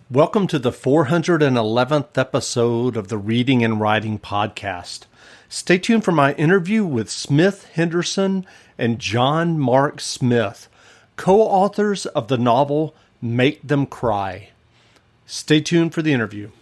Welcome to the 411th episode of the Reading and Writing Podcast. Stay tuned for my interview with Smith Henderson and John Marc Smith, co-authors of the novel Make Them Cry. Stay tuned for the interview.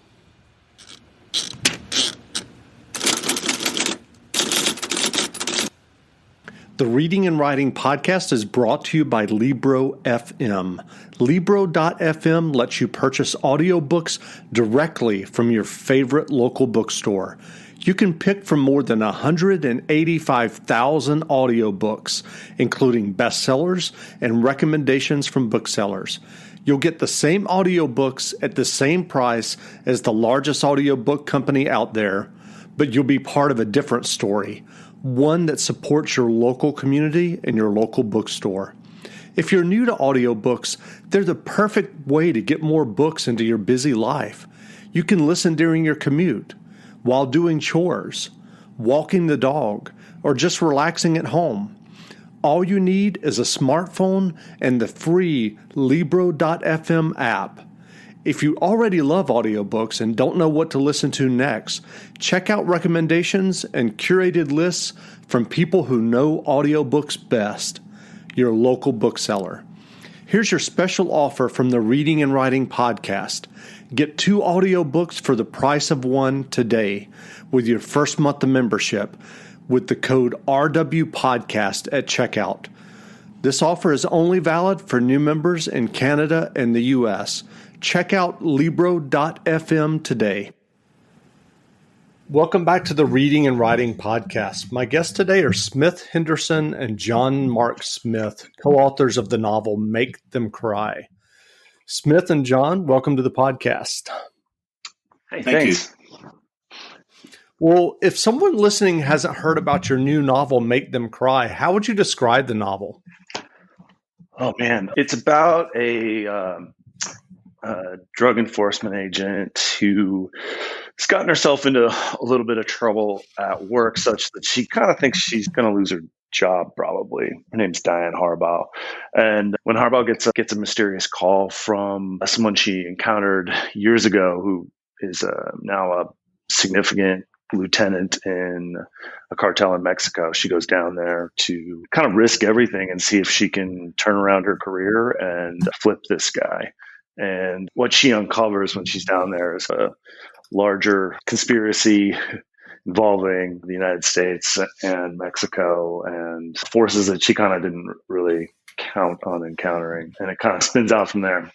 The Reading and Writing Podcast is brought to you by Libro FM. Libro.fm lets you purchase audiobooks directly from your favorite local bookstore. You can pick from more than 185,000 audiobooks, including bestsellers and recommendations from booksellers. You'll get the same audiobooks at the same price as the largest audiobook company out there, but you'll be part of a different story, one that supports your local community and your local bookstore. If you're new to audiobooks, they're the perfect way to get more books into your busy life. You can listen during your commute, while doing chores, walking the dog, or just relaxing at home. All you need is a smartphone and the free Libro.fm app. If you already love audiobooks and don't know what to listen to next, check out recommendations and curated lists from people who know audiobooks best, your local bookseller. Here's your special offer from the Reading and Writing Podcast. Get 2 audiobooks for the price of one today with your first month of membership with the code RWPodcast at checkout. This offer is only valid for new members in Canada and the U.S. Check out Libro.fm today. Welcome back to the Reading and Writing Podcast. My guests today are Smith Henderson and John Marc Smith, co-authors of the novel Make Them Cry. Smith and John, welcome to the podcast. Hey, thanks. Well, if someone listening hasn't heard about your new novel, Make Them Cry, how would you describe the novel? Oh, man. It's about a drug enforcement agent who has gotten herself into a little bit of trouble at work such that she kind of thinks she's going to lose her job, probably. Her name's Diane Harbaugh. And when Harbaugh gets a mysterious call from someone she encountered years ago who is now a significant lieutenant in a cartel in Mexico, she goes down there to kind of risk everything and see if she can turn around her career and flip this guy. And what she uncovers when she's down there is a larger conspiracy involving the United States and Mexico and forces that she kind of didn't really count on encountering. And it kind of spins out from there.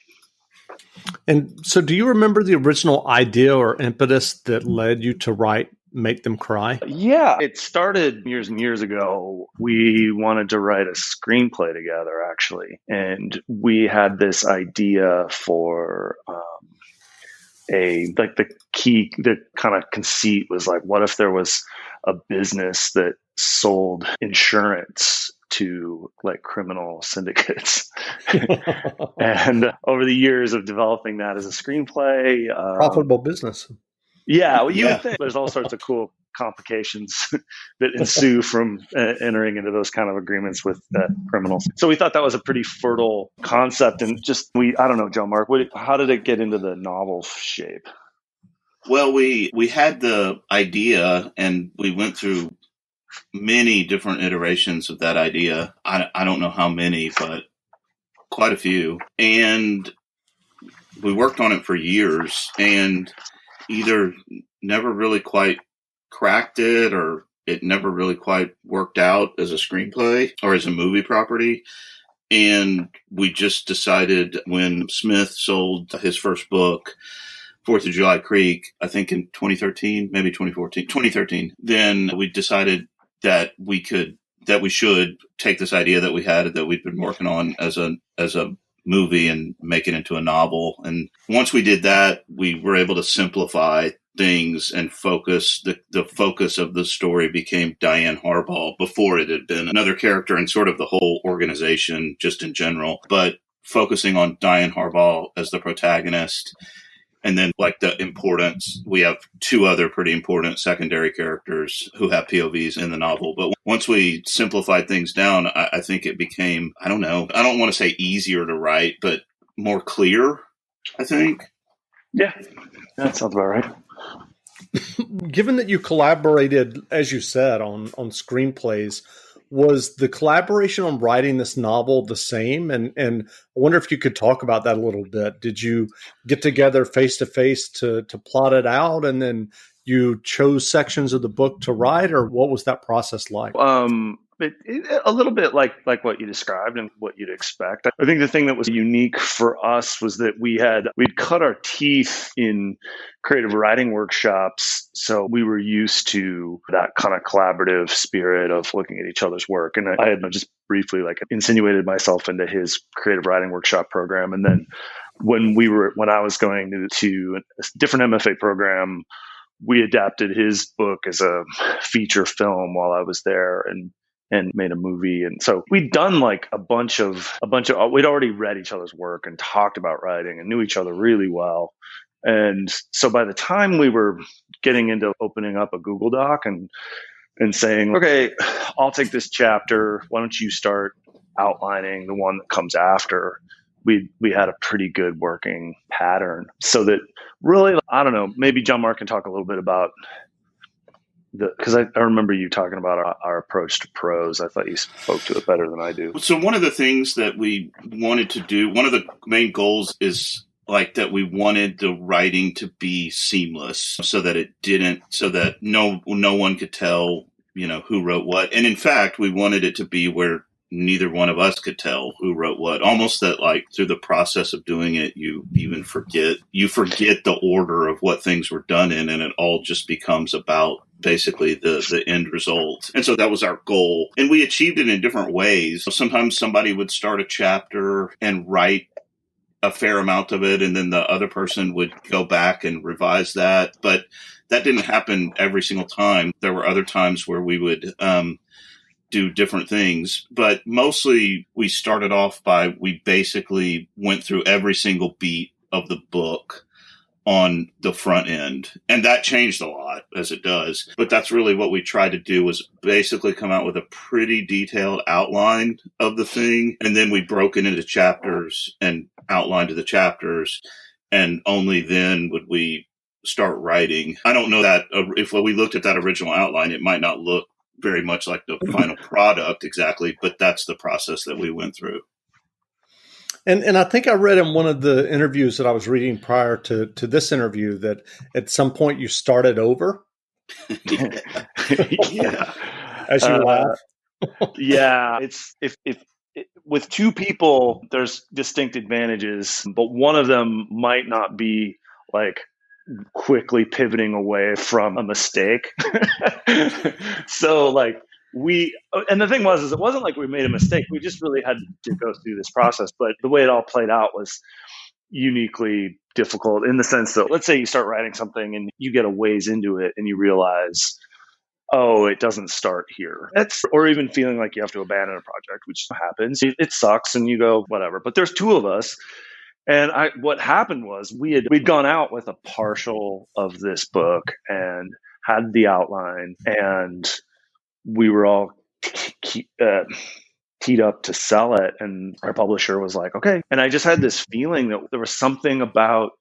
And so do you remember the original idea or impetus that led you to write Make Them Cry? Yeah, it started years and years ago. We wanted to write a screenplay together, actually. And we had this idea for the kind of conceit was like, what if there was a business that sold insurance to like criminal syndicates? And over the years of developing that as a screenplay, profitable business. Yeah, well, you would think there's all sorts of cool complications that ensue from entering into those kind of agreements with criminals. So we thought that was a pretty fertile concept, and I don't know, John Marc, how did it get into the novel shape? Well, we had the idea, and we went through many different iterations of that idea. I don't know how many, but quite a few. And we worked on it for years, and either never really quite cracked it, or it never really quite worked out as a screenplay or as a movie property. And we just decided when Smith sold his first book, 4th of July Creek, I think in 2013, maybe 2013, then we decided that we should take this idea that we had, that we'd been working on as a movie, and make it into a novel. And once we did that, we were able to simplify things and focus. The focus of the story became Diane Harbaugh. Before, it had been another character and sort of the whole organization just in general, but focusing on Diane Harbaugh as the protagonist. And then like the importance, we have 2 other pretty important secondary characters who have POVs in the novel. But once we simplified things down, I think it became, I don't know, I don't want to say easier to write, but more clear, I think. Yeah, that sounds about right. Given that you collaborated, as you said, on screenplays, was the collaboration on writing this novel the same? And I wonder if you could talk about that a little bit. Did you get together face to face to plot it out, and then you chose sections of the book to write, or what was that process like? A little bit like what you described and what you'd expect. I think the thing that was unique for us was that we'd cut our teeth in creative writing workshops, so we were used to that kind of collaborative spirit of looking at each other's work. And I had just briefly insinuated myself into his creative writing workshop program, and then when I was going to a different MFA program, we adapted his book as a feature film while I was there, and made a movie. And so we'd done a bunch of we'd already read each other's work and talked about writing and knew each other really well. And so by the time we were getting into opening up a Google Doc and saying, okay, I'll take this chapter, why don't you start outlining the one that comes after, we had a pretty good working pattern. So that really, I don't know, maybe John Marc can talk a little bit about because I remember you talking about our approach to prose. I thought you spoke to it better than I do. So one of the things that we wanted to do, one of the main goals is that we wanted the writing to be seamless, so that no one could tell, who wrote what. And in fact, we wanted it to be where neither one of us could tell who wrote what. Almost that through the process of doing it, you even forget the order of what things were done in, and it all just becomes about basically the end result. And so that was our goal. And we achieved it in different ways. So sometimes somebody would start a chapter and write a fair amount of it, and then the other person would go back and revise that. But that didn't happen every single time. There were other times where we would do different things, but mostly we started off by, we basically went through every single beat of the book on the front end. And that changed a lot, as it does. But that's really what we tried to do, was basically come out with a pretty detailed outline of the thing. And then we broke it into chapters and outlined the chapters. And only then would we start writing. I don't know that if we looked at that original outline, it might not look very much like the final product exactly, but that's the process that we went through. And I think I read in one of the interviews that I was reading prior to this interview that at some point you started over. Yeah. As you laugh. Yeah. It's if with two people, there's distinct advantages, but one of them might not be quickly pivoting away from a mistake. So and the thing was, it wasn't like we made a mistake. We just really had to go through this process. But the way it all played out was uniquely difficult in the sense that, let's say you start writing something and you get a ways into it and you realize, oh, it doesn't start here. Or even feeling like you have to abandon a project, which happens. It sucks and you go, whatever. But there's two of us. And what happened was we'd gone out with a partial of this book and had the outline, and we were all teed up to sell it. And our publisher was like, okay. And I just had this feeling that there was something about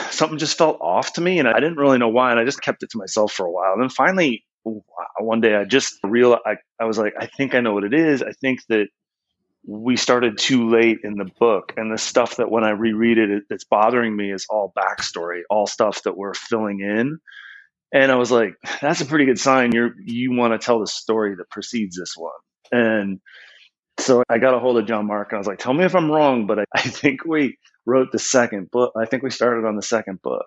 something just felt off to me, and I didn't really know why. And I just kept it to myself for a while. And then finally, one day, I just realized, I was like, I think I know what it is. I think that we started too late in the book, and the stuff that when I reread it, it's bothering me is all backstory, all stuff that we're filling in. And I was like, that's a pretty good sign. You want to tell the story that precedes this one. And so I got a hold of John Marc, and I was like, tell me if I'm wrong, but I think we wrote the second book. I think we started on the second book.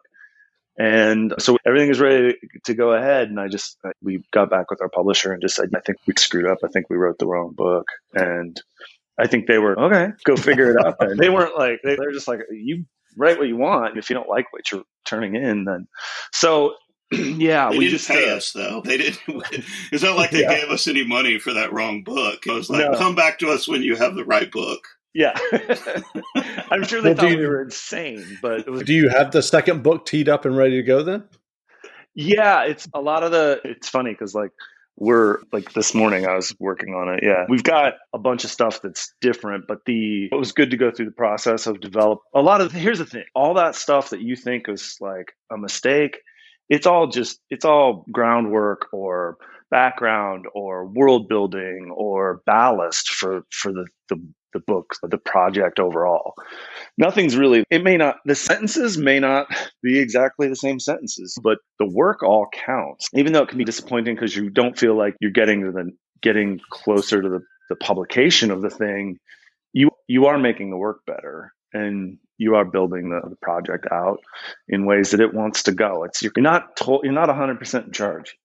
And so everything is ready to go ahead. And we got back with our publisher and just said, I think we screwed up. I think we wrote the wrong book. And I think they were, okay, go figure it out then. They weren't they're just like, you write what you want. If you don't like what you're turning in, then. So, yeah. They didn't pay us, though. They didn't. It's not like they gave us any money for that wrong book. It was like, no. Come back to us when you have the right book. Yeah. I'm sure they thought we were insane, but do you have the second book teed up and ready to go then? Yeah, it's a lot of it's funny because We're like this morning, I was working on it. Yeah. We've got a bunch of stuff that's different, but it was good to go through the process of develop a lot of, here's the thing, all that stuff that you think is like a mistake, it's all groundwork or background or world building or ballast for the book, the project overall. Nothing's really, the sentences may not be exactly the same sentences, but the work all counts, even though it can be disappointing because you don't feel like you're getting closer to the publication of the thing. You are making the work better, and you are building the project out in ways that it wants to go. You're not 100% in charge.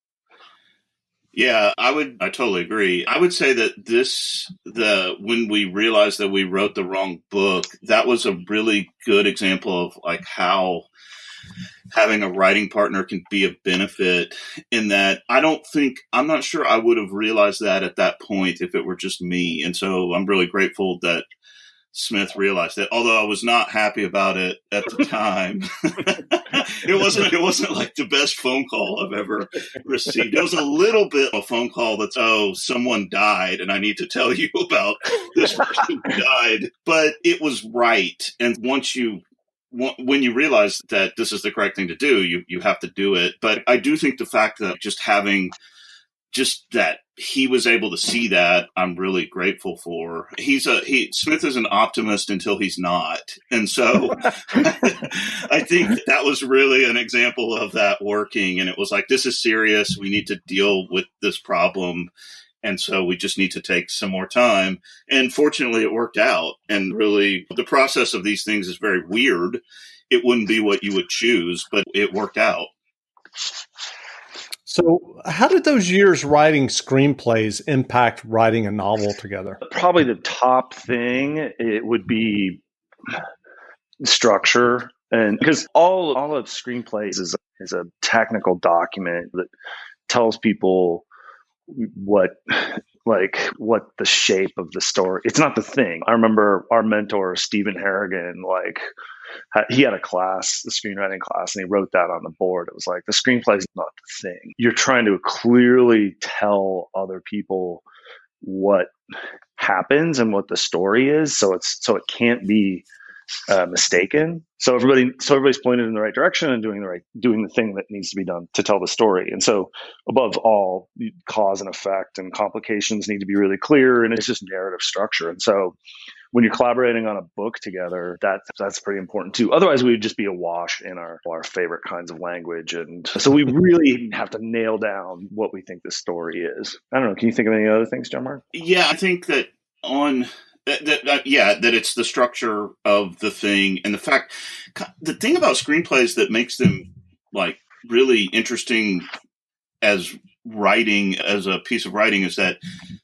Yeah, I totally agree. I would say that when we realized that we wrote the wrong book, that was a really good example of like how having a writing partner can be a benefit, in that I'm not sure I would have realized that at that point if it were just me. And so I'm really grateful that Smith realized it, although I was not happy about it at the time. It wasn't like the best phone call I've ever received. It was a little bit of a phone call that's, someone died and I need to tell you about this person who died. But it was right. And when you realize that this is the correct thing to do, you have to do it. But I do think the fact that that he was able to see that, I'm really grateful for. Smith is an optimist until he's not. And so I think that was really an example of that working. And it was like, this is serious. We need to deal with this problem. And so we just need to take some more time. And fortunately, it worked out. And really, the process of these things is very weird. It wouldn't be what you would choose, but it worked out. So how did those years writing screenplays impact writing a novel together? Probably the top thing, it would be structure. And because all of screenplays is a technical document that tells people what the shape of the story. It's not the thing. I remember our mentor, Stephen Harrigan, he had a class, the screenwriting class, and he wrote that on the board. It was like, the screenplay is not the thing. You're trying to clearly tell other people what happens and what the story is, so it can't be mistaken. So everybody's pointed in the right direction and doing the thing that needs to be done to tell the story. And so above all, cause and effect and complications need to be really clear, and it's just narrative structure. And so when you're collaborating on a book together, that's pretty important too. Otherwise, we would just be awash in our favorite kinds of language. And so we really have to nail down what we think the story is. I don't know. Can you think of any other things, John Marc? Yeah, I think that that it's the structure of the thing, and the thing about screenplays that makes them like really interesting as a piece of writing is that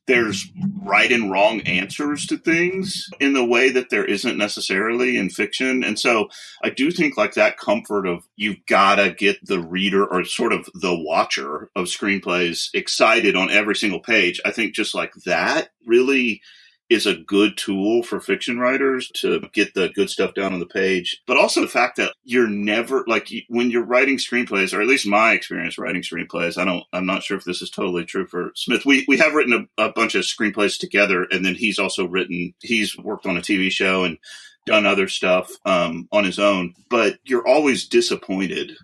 there's right and wrong answers to things in the way that there isn't necessarily in fiction. And so I do think like that comfort of you've got to get the reader or sort of the watcher of screenplays excited on every single page. I think just like that really is a good tool for fiction writers to get the good stuff down on the page. But also the fact that you're never when you're writing screenplays, or at least my experience writing screenplays, I'm not sure if this is totally true for Smith. We have written a bunch of screenplays together, and then he's worked on a TV show and done other stuff on his own, but you're always disappointed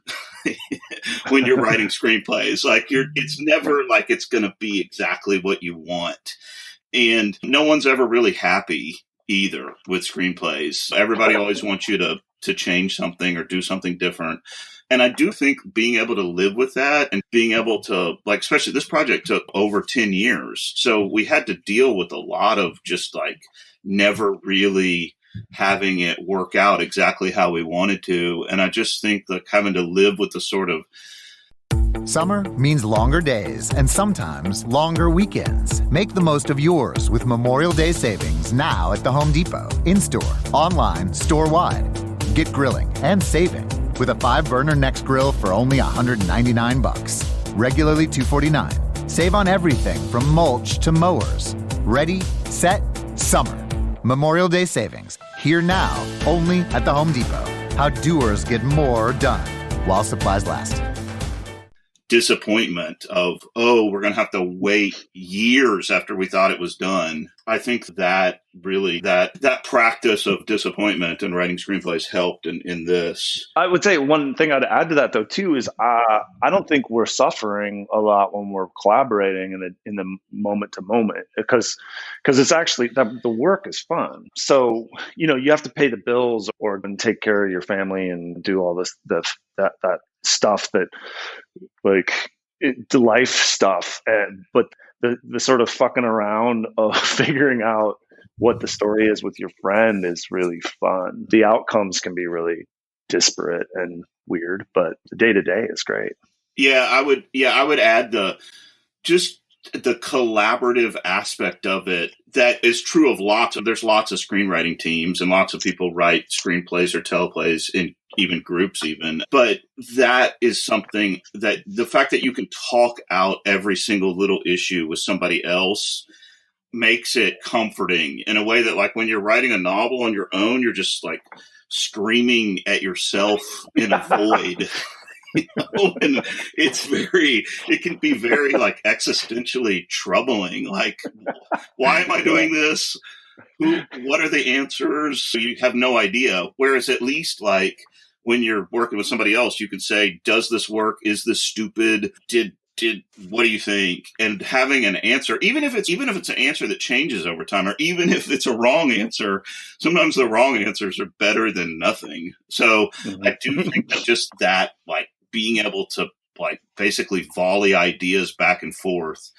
when you're writing screenplays. It's never like it's going to be exactly what you want. And no one's ever really happy either with screenplays. Everybody always wants you to change something or do something different. And I do think being able to live with that and being able to, especially this project took over 10 years. So we had to deal with a lot of just never really having it work out exactly how we wanted to. And I just think having to live with the sort of summer means longer days and sometimes longer weekends. Make the most of yours with Memorial Day savings now at the Home Depot. In-store, online, store-wide. Get grilling and saving with a 5-burner Next Grill for only $199. Regularly $249. Save on everything from mulch to mowers. Ready, set, summer. Memorial Day savings. Here now, only at the Home Depot. How doers get more done while supplies last. disappointment of, oh, we're going to have to wait years after we thought it was done. I think that really that practice of disappointment and writing screenplays helped in this. I would say one thing I'd add to that though too is I don't think we're suffering a lot when we're collaborating in the moment to moment, because it's actually the work is fun. So you have to pay the bills or take care of your family and do all this that stuff that the life stuff, but the sort of fucking around of figuring out what the story is with your friend is really fun. The outcomes can be really disparate and weird, but the day to day is great. I would add the collaborative aspect of it that is true of there's lots of screenwriting teams and lots of people write screenplays or teleplays in even groups even. But that is something that the fact that you can talk out every single little issue with somebody else makes it comforting in a way that, like, when you're writing a novel on your own, you're just like screaming at yourself in a void. And it can be very like existentially troubling. Like, why am I doing this? What are the answers? So you have no idea. Whereas at least like when you're working with somebody else, you could say, does this work? Is this stupid? What do you think? And having an answer, even if it's an answer that changes over time, or even if it's a wrong answer, sometimes the wrong answers are better than nothing. So I do think that just that, like, being able to like basically volley ideas back and forth,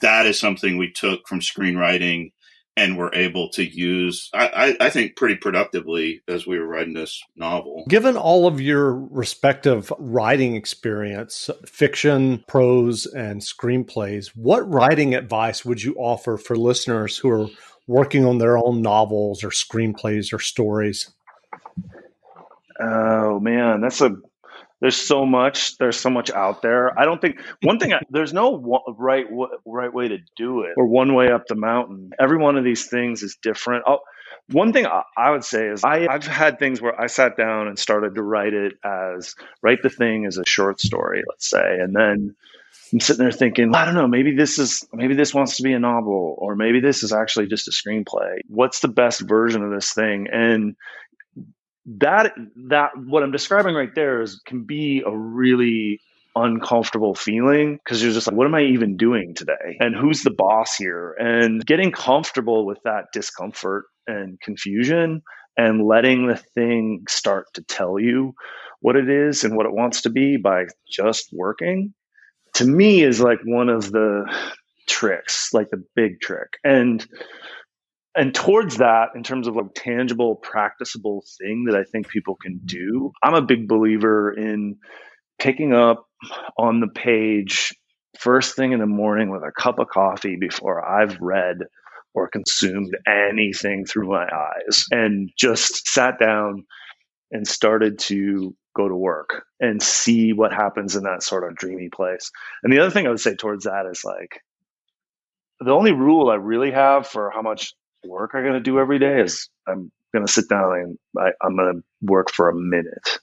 that is something we took from screenwriting and were able to use, I think, pretty productively as we were writing this novel. Given all of your respective writing experience, fiction, prose, and screenplays, what writing advice would you offer for listeners who are working on their own novels or screenplays or stories? Oh man, there's so much out there. I don't think there's no right way to do it or one way up the mountain. Every one of these things is different. One thing I would say is I've had things where I sat down and started to write the thing as a short story, let's say. And then I'm sitting there thinking, I don't know, maybe this wants to be a novel, or maybe this is actually just a screenplay. What's the best version of this thing? And that what I'm describing right there can be a really uncomfortable feeling, because you're just like, what am I even doing today? And who's the boss here? And getting comfortable with that discomfort and confusion and letting the thing start to tell you what it is and what it wants to be by just working, to me, is like one of the tricks, like the big trick. And towards that, in terms of a tangible, practicable thing that I think people can do, I'm a big believer in picking up on the page first thing in the morning with a cup of coffee before I've read or consumed anything through my eyes, and just sat down and started to go to work and see what happens in that sort of dreamy place. And the other thing I would say towards that is, like, the only rule I really have for how much work I'm going to do every day is I'm going to sit down and I'm going to work for a minute,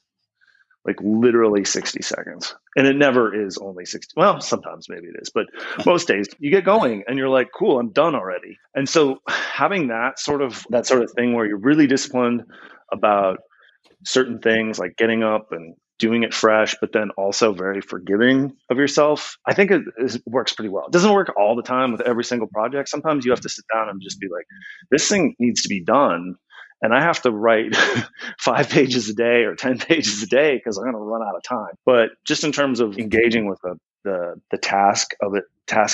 like literally 60 seconds. And it never is only 60. Well, sometimes maybe it is, but most days you get going and you're like, cool, I'm done already. And so having that sort of thing where you're really disciplined about certain things, like getting up and doing it fresh, but then also very forgiving of yourself, I think it works pretty well. It doesn't work all the time with every single project. Sometimes you have to sit down and just be like, this thing needs to be done. And I have to write 5 pages a day or 10 pages a day because I'm going to run out of time. But just in terms of engaging with the task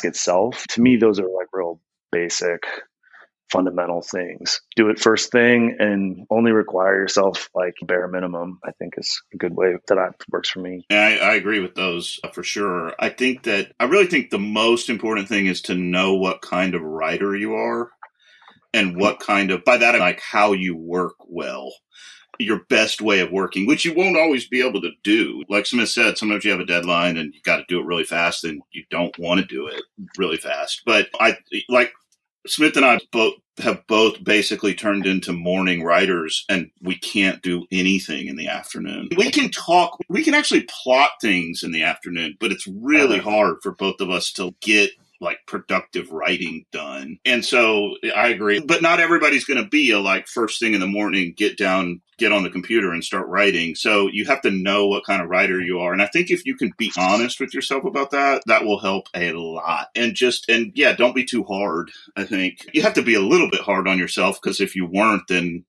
itself, to me, those are like real basic, fundamental things. Do it first thing and only require yourself like bare minimum, I think, is a good way that works for me. I agree with those for sure. I really think the most important thing is to know what kind of writer you are, and what kind of, by that, like how you work well, your best way of working, which you won't always be able to do. Like Smith said, sometimes you have a deadline and you got to do it really fast and you don't want to do it really fast. But Smith and I have both basically turned into morning writers, and we can't do anything in the afternoon. We can actually plot things in the afternoon, but it's really hard for both of us to get like productive writing done. And so I agree, but not everybody's going to be first thing in the morning, get on the computer and start writing. So you have to know what kind of writer you are. And I think if you can be honest with yourself about that, that will help a lot. And don't be too hard. I think you have to be a little bit hard on yourself, because if you weren't, then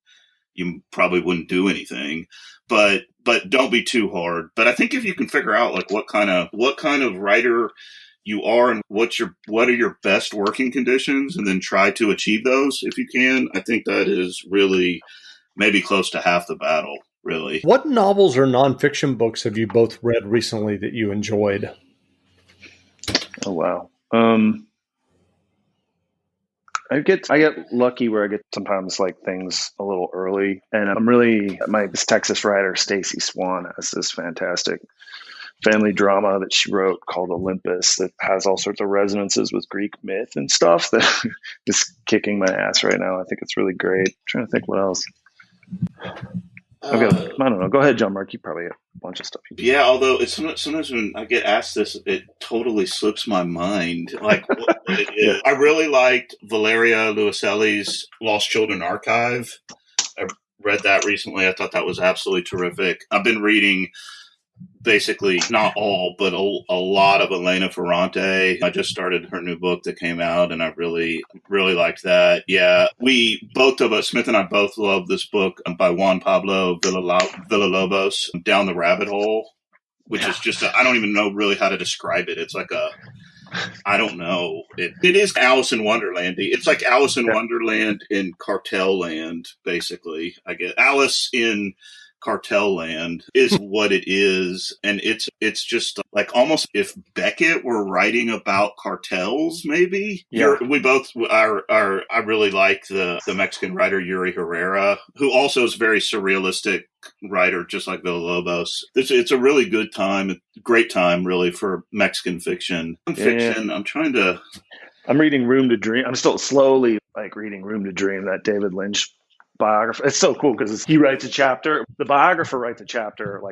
you probably wouldn't do anything. But don't be too hard. But I think if you can figure out what kind of writer you are and what are your best working conditions, and then try to achieve those if you can, I think that is really maybe close to half the battle, really. What novels or nonfiction books have you both read recently that you enjoyed? Oh, wow. I get lucky where I get sometimes things a little early, and this Texas writer Stacey Swan has this fantastic family drama that she wrote called Olympus that has all sorts of resonances with Greek myth and stuff that is kicking my ass right now. I think it's really great. I'm trying to think what else. Okay, I don't know. Go ahead, John Marc. You probably have a bunch of stuff. Yeah, although sometimes when I get asked this, it totally slips my mind. What it is. I really liked Valeria Luiselli's Lost Children Archive. I read that recently. I thought that was absolutely terrific. I've been reading basically not all, but a lot of Elena Ferrante. I just started her new book that came out, and I really, really liked that. Yeah, Smith and I both love this book by Juan Pablo Villalobos, Down the Rabbit Hole, which is just, I don't even know really how to describe it. It's I don't know. It is Alice in Wonderland. It's like Alice in Wonderland in Cartel Land, basically. I guess Alice in Cartel Land is what it is, and it's just almost if Beckett were writing about cartels, maybe. Yeah. We both are. I really like the Mexican writer Yuri Herrera, who also is a very surrealistic writer, just like Villalobos. It's a really good time, great time, really, for Mexican fiction. Fiction. Yeah. I'm reading Room to Dream. I'm still slowly reading Room to Dream, that David Lynch biographer. It's so cool because he writes a chapter. The biographer writes a chapter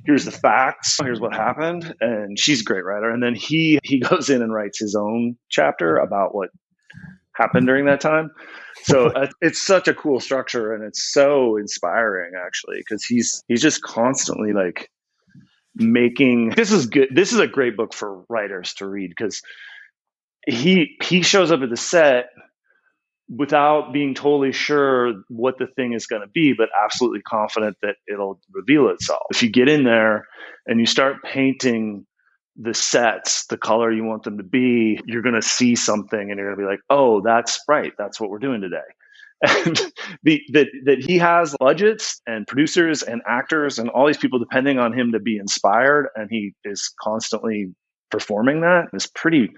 here's the facts, here's what happened, and she's a great writer. And then he goes in and writes his own chapter about what happened during that time. So it's such a cool structure, and it's so inspiring actually, because he's just constantly making. This is good. This is a great book for writers to read, because he shows up at the set without being totally sure what the thing is going to be, but absolutely confident that it'll reveal itself. If you get in there and you start painting the sets the color you want them to be, you're going to see something and you're going to be like, oh, that's right. That's what we're doing today. And that he has budgets and producers and actors and all these people depending on him to be inspired, and he is constantly performing that. It's pretty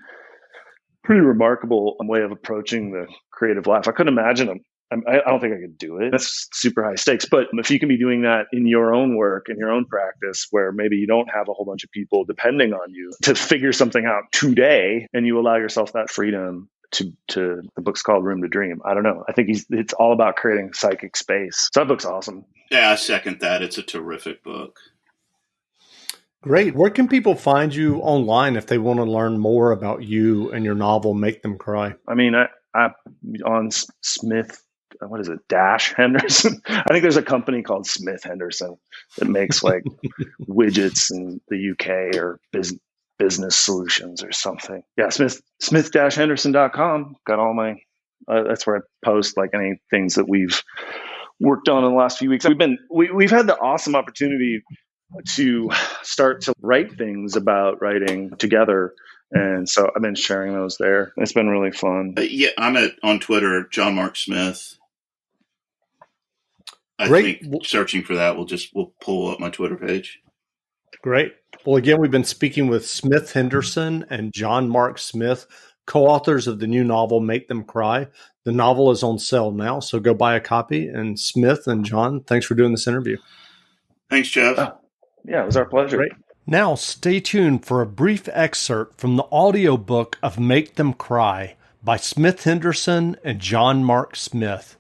remarkable way of approaching the creative life. I couldn't imagine him. I don't think I could do it. That's super high stakes. But if you can be doing that in your own work, in your own practice, where maybe you don't have a whole bunch of people depending on you to figure something out today, and you allow yourself that freedom to the book's called Room to Dream. I don't know. I think it's all about creating psychic space. So that book's awesome. Yeah, I second that. It's a terrific book. Great. Where can people find you online if they want to learn more about you and your novel, Make Them Cry? I mean, I on Smith, what is it, Dash Henderson? I think there's a company called Smith Henderson that makes widgets in the UK, or business solutions or something. Yeah, smith-henderson.com. Got all my, that's where I post any things that we've worked on in the last few weeks. We've had the awesome opportunity to start to write things about writing together. And so I've been sharing those there. It's been really fun. Yeah, I'm on Twitter, John Marc Smith. I think searching for that will pull up my Twitter page. Great. Well, again, we've been speaking with Smith Henderson and John Marc Smith, co-authors of the new novel, Make Them Cry. The novel is on sale now, so go buy a copy. And Smith and John, thanks for doing this interview. Thanks, Jeff. Yeah, it was our pleasure. Great. Now, stay tuned for a brief excerpt from the audiobook of Make Them Cry by Smith Henderson and John Marc Smith.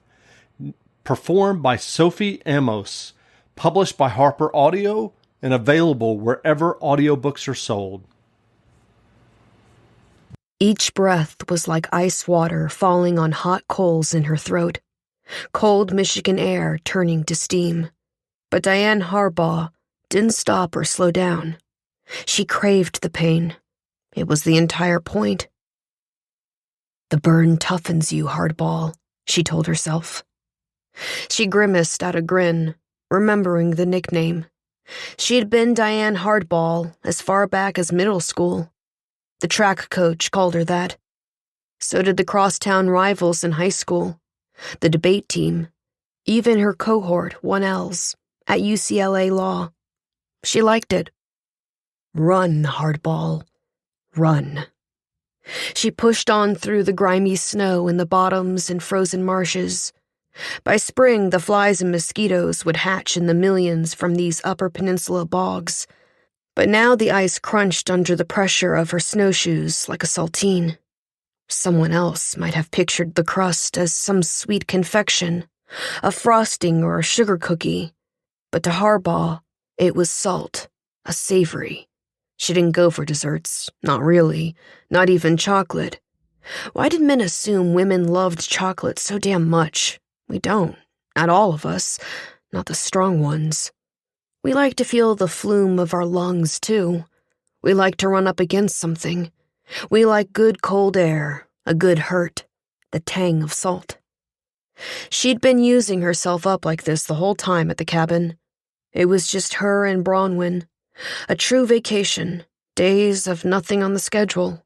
Performed by Sophie Amos. Published by Harper Audio and available wherever audiobooks are sold. Each breath was like ice water falling on hot coals in her throat, cold Michigan air turning to steam. But Diane Harbaugh didn't stop or slow down. She craved the pain. It was the entire point. The burn toughens you, Hardball, she told herself. She grimaced at a grin, remembering the nickname. She had been Diane Hardball as far back as middle school. The track coach called her that. So did the crosstown rivals in high school, the debate team, even her cohort 1Ls at UCLA Law. She liked it. Run, Hardball, run. She pushed on through the grimy snow in the bottoms and frozen marshes. By spring, the flies and mosquitoes would hatch in the millions from these Upper Peninsula bogs. But now the ice crunched under the pressure of her snowshoes like a saltine. Someone else might have pictured the crust as some sweet confection, a frosting or a sugar cookie. But to Harbaugh, it was salt, a savory. She didn't go for desserts, not really, not even chocolate. Why did men assume women loved chocolate so damn much? We don't, not all of us, not the strong ones. We like to feel the flume of our lungs, too. We like to run up against something. We like good cold air, a good hurt, the tang of salt. She'd been using herself up like this the whole time at the cabin. It was just her and Bronwyn. A true vacation, days of nothing on the schedule.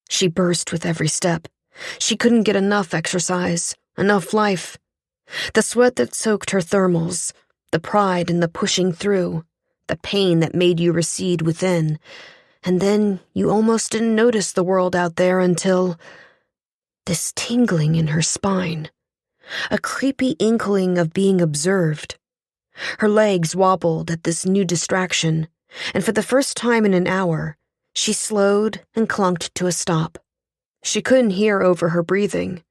She burst with every step. She couldn't get enough exercise, enough life. The sweat that soaked her thermals, the pride in the pushing through, the pain that made you recede within, and then you almost didn't notice the world out there until this tingling in her spine, a creepy inkling of being observed. Her legs wobbled at this new distraction, and for the first time in an hour, she slowed and clunked to a stop. She couldn't hear over her breathing,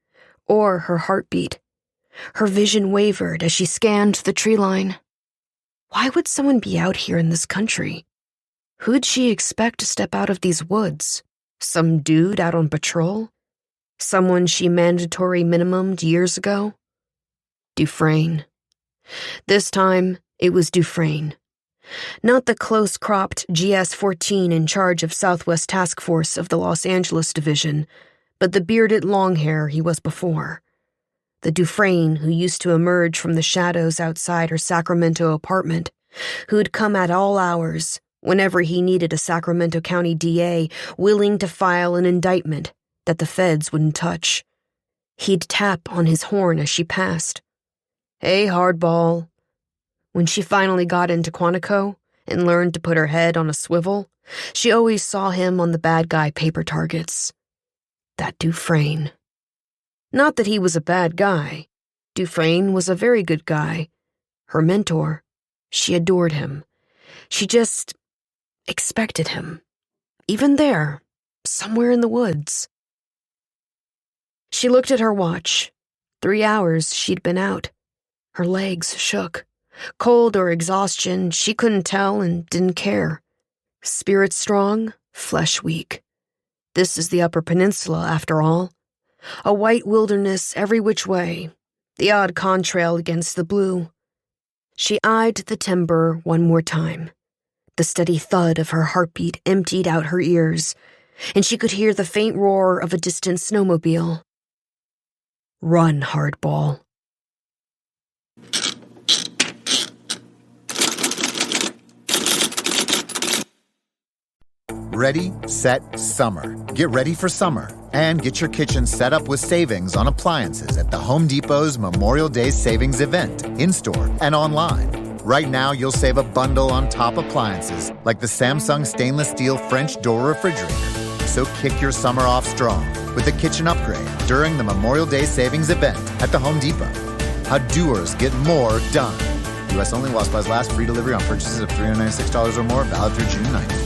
or her heartbeat. Her vision wavered as she scanned the tree line. Why would someone be out here in this country? Who'd she expect to step out of these woods? Some dude out on patrol? Someone she mandatory minimumed years ago? Dufresne. This time, it was Dufresne. Not the close-cropped GS-14 in charge of Southwest Task Force of the Los Angeles Division, but the bearded longhair he was before. The Dufresne who used to emerge from the shadows outside her Sacramento apartment, who'd come at all hours, whenever he needed a Sacramento County DA willing to file an indictment that the feds wouldn't touch. He'd tap on his horn as she passed. Hey, hardball. When she finally got into Quantico and learned to put her head on a swivel, she always saw him on the bad guy paper targets. That Dufresne. Not that he was a bad guy. Dufresne was a very good guy. Her mentor. She adored him. She just expected him. Even there, somewhere in the woods. She looked at her watch. 3 hours she'd been out. Her legs shook. Cold or exhaustion, she couldn't tell and didn't care. Spirit strong, flesh weak. This is the Upper Peninsula, after all. A white wilderness every which way, the odd contrail against the blue. She eyed the timber one more time. The steady thud of her heartbeat emptied out her ears, and she could hear the faint roar of a distant snowmobile. Run, hardball. Ready, set, summer. Get ready for summer and get your kitchen set up with savings on appliances at the Home Depot's Memorial Day Savings Event, in-store and online. Right now, you'll save a bundle on top appliances like the Samsung stainless steel French door refrigerator. So kick your summer off strong with a kitchen upgrade during the Memorial Day Savings Event at the Home Depot. How doers get more done. U.S. only while supplies last. Free delivery on purchases of $396 or more. Valid through June 9th.